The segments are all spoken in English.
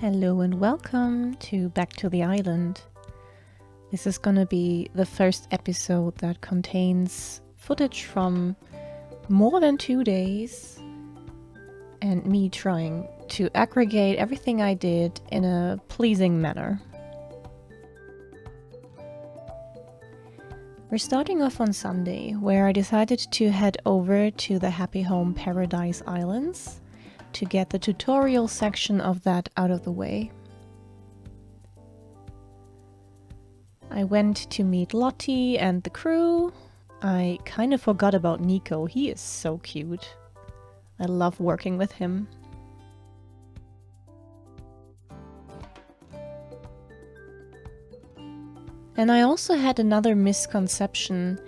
Hello and welcome to Back to the Island. This is gonna be the first episode that contains footage from more than 2 days and me trying to aggregate everything I did in a pleasing manner. We're starting off on Sunday, where I decided to head over to the Happy Home Paradise Islands to get the tutorial section of that out of the way. I went to meet Lottie and the crew. I kind of forgot about Nico. He is so cute. I love working with him. And I also had another misconception.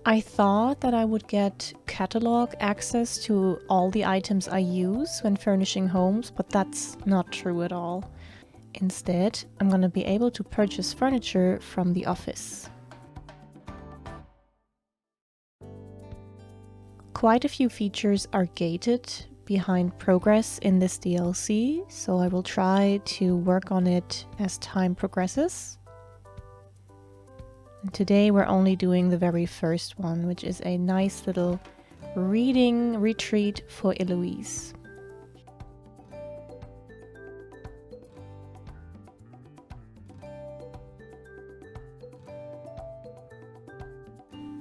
I thought that I would get catalog access to all the items I use when furnishing homes, but that's not true at all. Instead, I'm going to be able to purchase furniture from the office. Quite a few features are gated behind progress in this DLC, so I will try to work on it as time progresses. And today we're only doing the very first one, which is a nice little reading retreat for Eloise.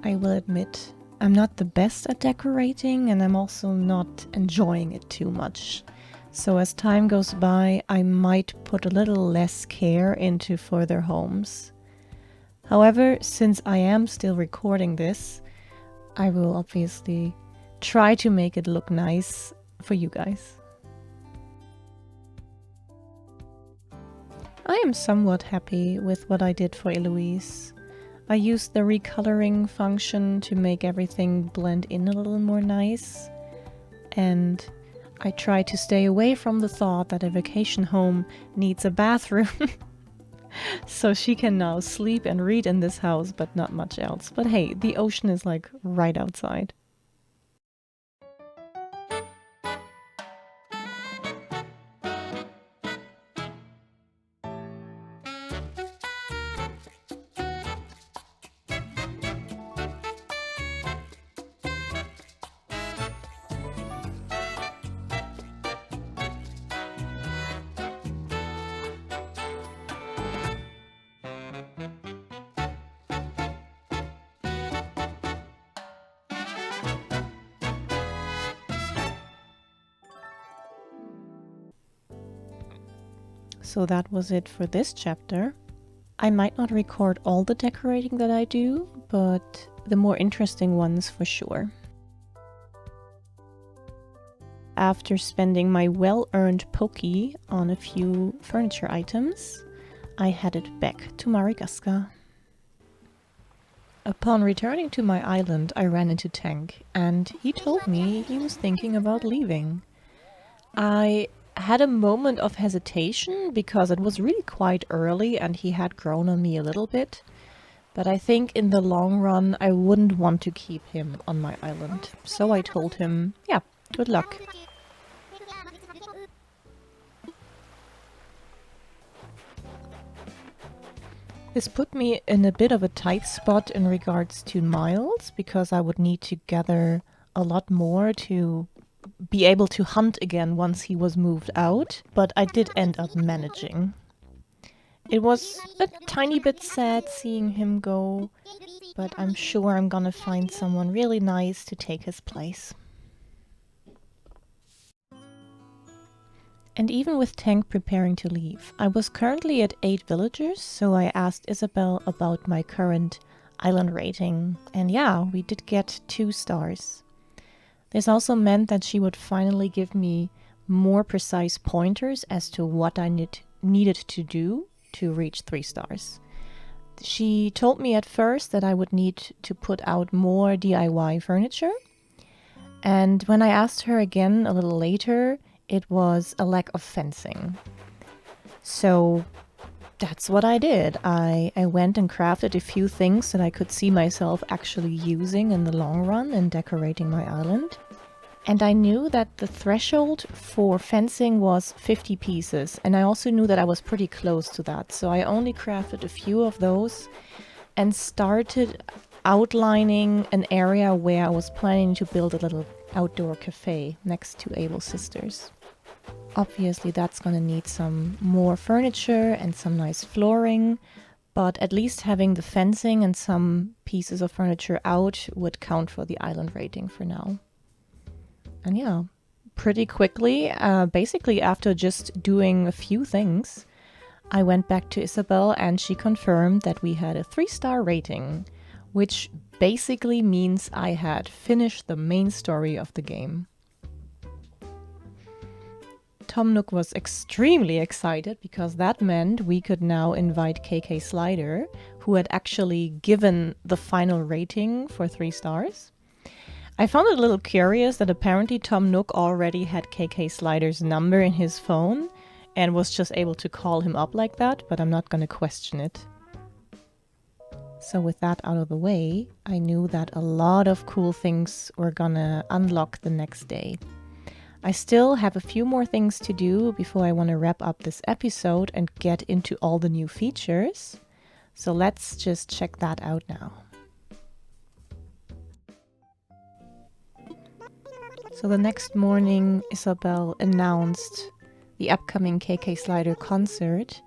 I will admit, I'm not the best at decorating and I'm also not enjoying it too much. So as time goes by, I might put a little less care into further homes. However, since I am still recording this, I will obviously try to make it look nice for you guys. I am somewhat happy with what I did for Eloise. I used the recoloring function to make everything blend in a little more nice. And I tried to stay away from the thought that a vacation home needs a bathroom. So she can now sleep and read in this house, but not much else. But hey, the ocean is like right outside. So that was it for this chapter. I might not record all the decorating that I do, but the more interesting ones for sure. After spending my well-earned pokey on a few furniture items, I headed back to Marigaska. Upon returning to my island, I ran into Tank, and he told me he was thinking about leaving. I had a moment of hesitation because it was really quite early and he had grown on me a little bit. But I think in the long run I wouldn't want to keep him on my island. So I told him, yeah, good luck. This put me in a bit of a tight spot in regards to miles because I would need to gather a lot more to be able to hunt again once he was moved out, but I did end up managing. It was a tiny bit sad seeing him go, but I'm sure I'm gonna find someone really nice to take his place. And even with Tank preparing to leave, I was currently at 8 villagers, so I asked Isabel about my current island rating, and yeah, we did get 2 stars. This also meant that she would finally give me more precise pointers as to what I needed to do to reach 3 stars. She told me at first that I would need to put out more DIY furniture. And when I asked her again a little later, it was a lack of fencing. So that's what I did. I went and crafted a few things that I could see myself actually using in the long run and decorating my island. And I knew that the threshold for fencing was 50 pieces. And I also knew that I was pretty close to that. So I only crafted a few of those and started outlining an area where I was planning to build a little outdoor cafe next to Abel's sisters. Obviously, that's gonna need some more furniture and some nice flooring, but at least having the fencing and some pieces of furniture out would count for the island rating for now. And yeah, pretty quickly, basically after just doing a few things, I went back to Isabel and she confirmed that we had a 3-star rating, which basically means I had finished the main story of the game. Tom Nook was extremely excited because that meant we could now invite KK Slider, who had actually given the final rating for 3 stars. I found it a little curious that apparently Tom Nook already had KK Slider's number in his phone and was just able to call him up like that, but I'm not going to question it. So with that out of the way, I knew that a lot of cool things were gonna unlock the next day. I still have a few more things to do before I want to wrap up this episode and get into all the new features. So let's just check that out now. So the next morning, Isabel announced the upcoming KK Slider concert.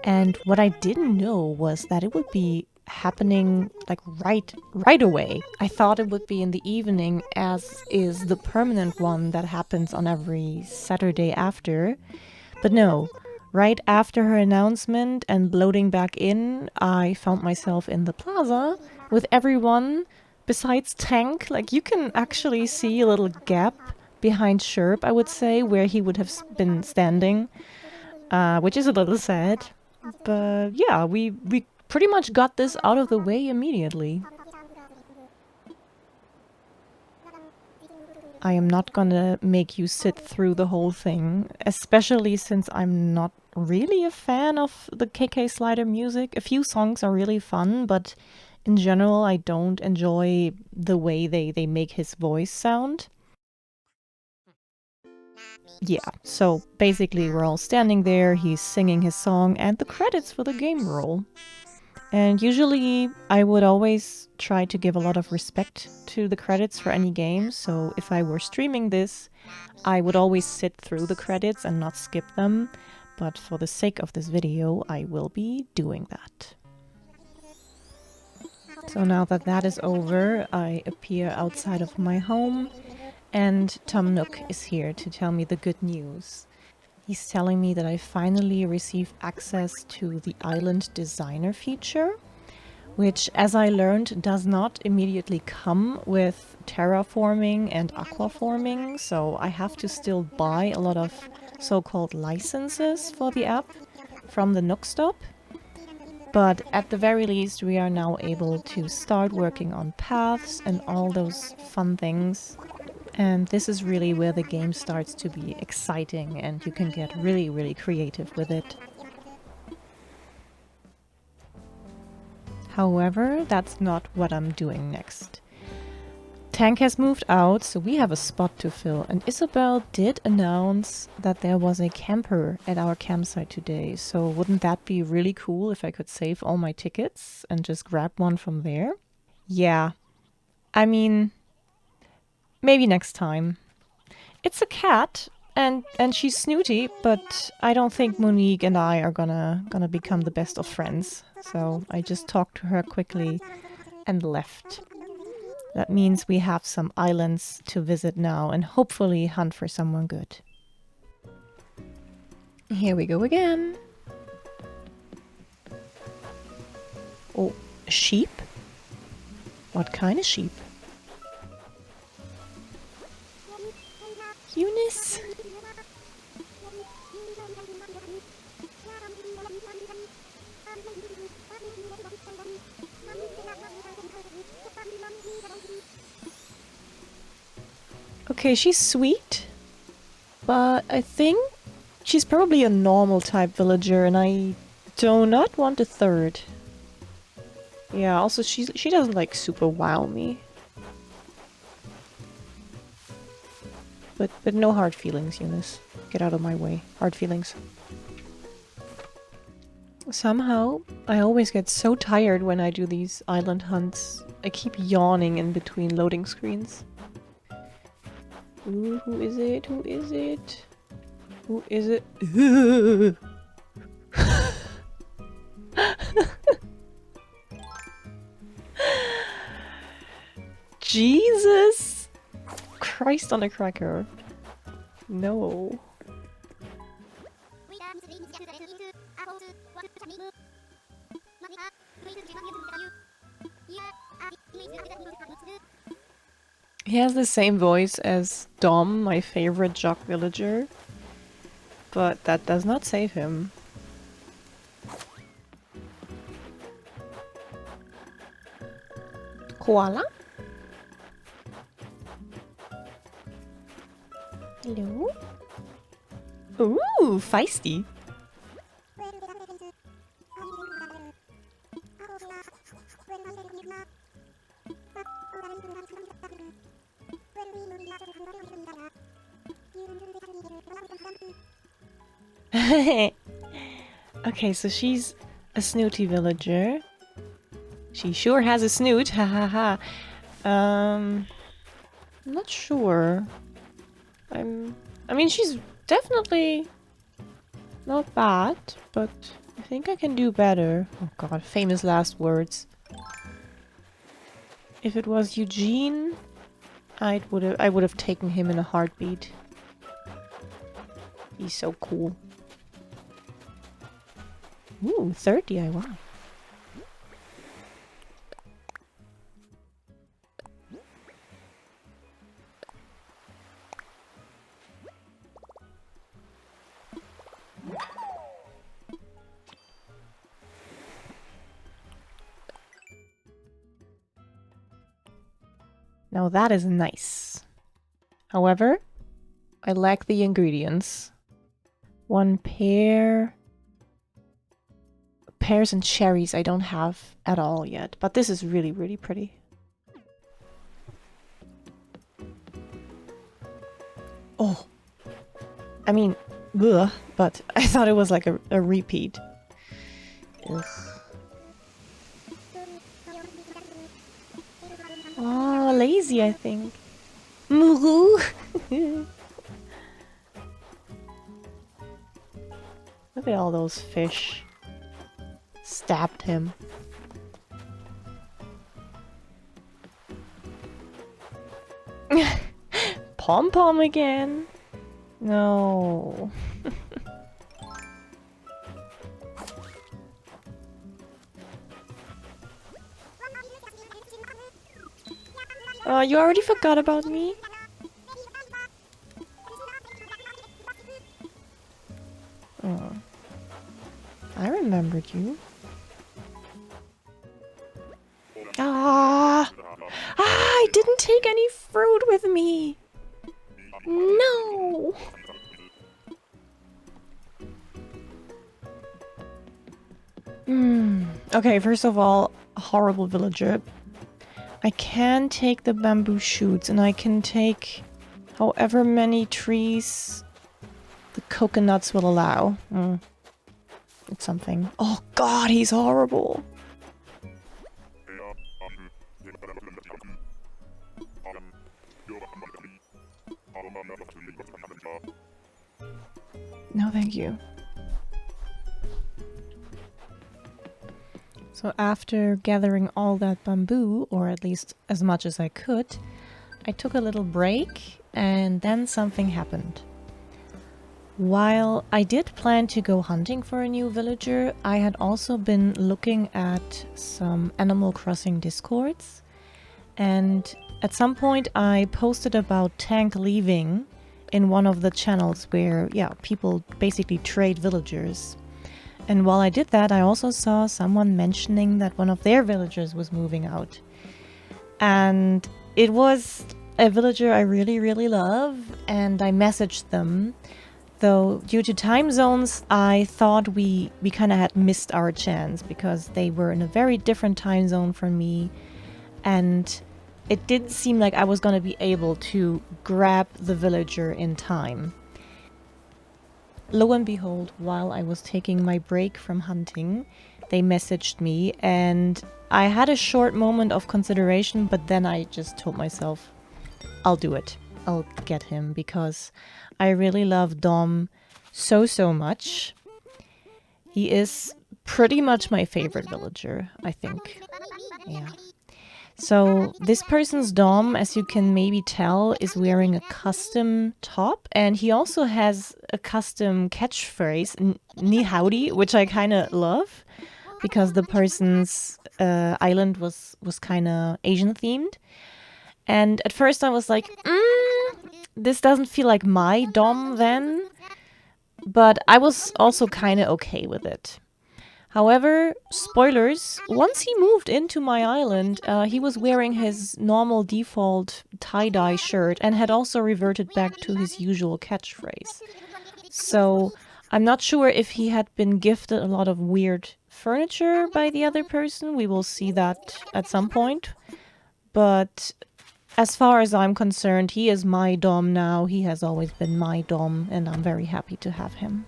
And what I didn't know was that it would be happening like right away. I thought it would be in the evening, as is the permanent one that happens on every Saturday after. But no, right after her announcement and loading back in, I found myself in the plaza with everyone besides Tank. Like, you can actually see a little gap behind Sherp, I would say, where he would have been standing, which is a little sad. But yeah, we pretty much got this out of the way immediately. I am not gonna make you sit through the whole thing, especially since I'm not really a fan of the KK Slider music. A few songs are really fun, but in general I don't enjoy the way they make his voice sound. Yeah, so basically we're all standing there, he's singing his song, and the credits for the game roll. And usually I would always try to give a lot of respect to the credits for any game, so if I were streaming this, I would always sit through the credits and not skip them, but for the sake of this video, I will be doing that. So now that that is over, I appear outside of my home, and Tom Nook is here to tell me the good news. He's telling me that I finally received access to the Island Designer feature, which, as I learned, does not immediately come with terraforming and aquaforming, so I have to still buy a lot of so-called licenses for the app from the Nook Stop. But at the very least, we are now able to start working on paths and all those fun things. And this is really where the game starts to be exciting and you can get really, really creative with it. However, that's not what I'm doing next. Tank has moved out, so we have a spot to fill, and Isabel did announce that there was a camper at our campsite today, so wouldn't that be really cool if I could save all my tickets and just grab one from there? Yeah, I mean, maybe next time. It's a cat, and she's snooty, but I don't think Monique and I are gonna become the best of friends. So I just talked to her quickly and left. That means we have some islands to visit now and hopefully hunt for someone good. Here we go again. Oh, a sheep? What kind of sheep? Eunice? Okay, she's sweet, but I think she's probably a normal type villager and I do not want a third. Yeah, also she doesn't like super wow me. but no hard feelings, Eunice. Get out of my way. Hard feelings. Somehow, I always get so tired when I do these island hunts. I keep yawning in between loading screens. Ooh, who is it? Who is it? Who is it? Jesus! Christ on a cracker. No. He has the same voice as Dom, my favorite jock villager, but that does not save him. Koala? Hello? Ooh, feisty. Okay, so she's a snooty villager. She sure has a snoot, ha ha ha. I'm not sure. I mean, she's definitely not bad, but I think I can do better. Oh god, famous last words. If it was Eugene, I would have taken him in a heartbeat. He's so cool. Ooh, 30, I want. Now that is nice. However, I lack the ingredients. One pear... Pears and cherries I don't have at all yet, but this is really, really pretty. Oh! I mean, bleh, but I thought it was like a repeat. Ugh. Oh, lazy, I think. Look at all those fish. Stabbed him. Pom-pom again? No. Oh, you already forgot about me? Oh. I remembered you. Ah! Ah! I didn't take any fruit with me! No! Okay, first of all, horrible villager. I can take the bamboo shoots and I can take however many trees the coconuts will allow. It's something. Oh god, he's horrible! No, thank you. So after gathering all that bamboo, or at least as much as I could, I took a little break and then something happened. While I did plan to go hunting for a new villager, I had also been looking at some Animal Crossing discords, and at some point I posted about Tank leaving in one of the channels where, yeah, people basically trade villagers. And while I did that, I also saw someone mentioning that one of their villagers was moving out. And it was a villager I really, really love, and I messaged them. Though, due to time zones, I thought we kind of had missed our chance, because they were in a very different time zone from me. And it didn't seem like I was gonna be able to grab the villager in time. Lo and behold, while I was taking my break from hunting, they messaged me, and I had a short moment of consideration, but then I just told myself, I'll do it. I'll get him, because I really love Dom so much. He is pretty much my favorite villager, I think. Yeah. So this person's Dom, as you can maybe tell, is wearing a custom top, and he also has a custom catchphrase, ni howdy, which I kind of love, because the person's island was kind of Asian themed. And at first I was like, this doesn't feel like my Dom then, but I was also kind of okay with it. However, spoilers, once he moved into my island, he was wearing his normal default tie-dye shirt and had also reverted back to his usual catchphrase. So I'm not sure if he had been gifted a lot of weird furniture by the other person. We will see that at some point. But as far as I'm concerned, he is my Dom now. He has always been my Dom, and I'm very happy to have him.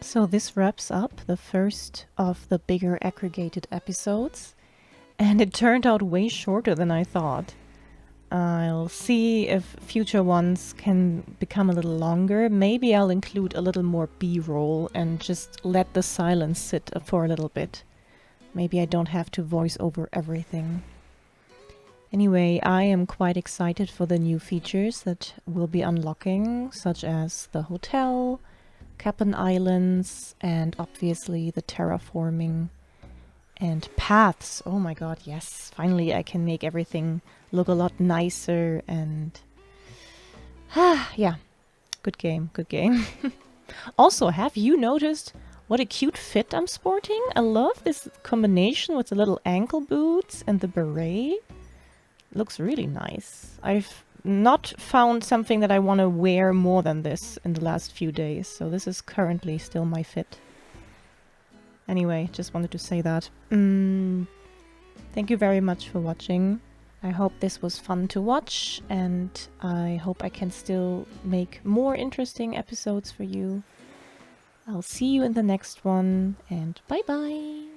So this wraps up the first of the bigger aggregated episodes, and it turned out way shorter than I thought. I'll see if future ones can become a little longer. Maybe I'll include a little more B-roll and just let the silence sit for a little bit. Maybe I don't have to voice over everything. Anyway, I am quite excited for the new features that we'll be unlocking, such as the hotel, Cap'n Islands, and obviously the terraforming and paths. Oh my god, yes. Finally I can make everything look a lot nicer and... yeah. Good game, good game. Also, have you noticed what a cute fit I'm sporting? I love this combination with the little ankle boots and the beret. Looks really nice. I've not found something that I want to wear more than this in the last few days, so this is currently still my fit. Anyway, just wanted to say that. Thank you very much for watching. I hope this was fun to watch, and I hope I can still make more interesting episodes for you. I'll see you in the next one, and bye bye!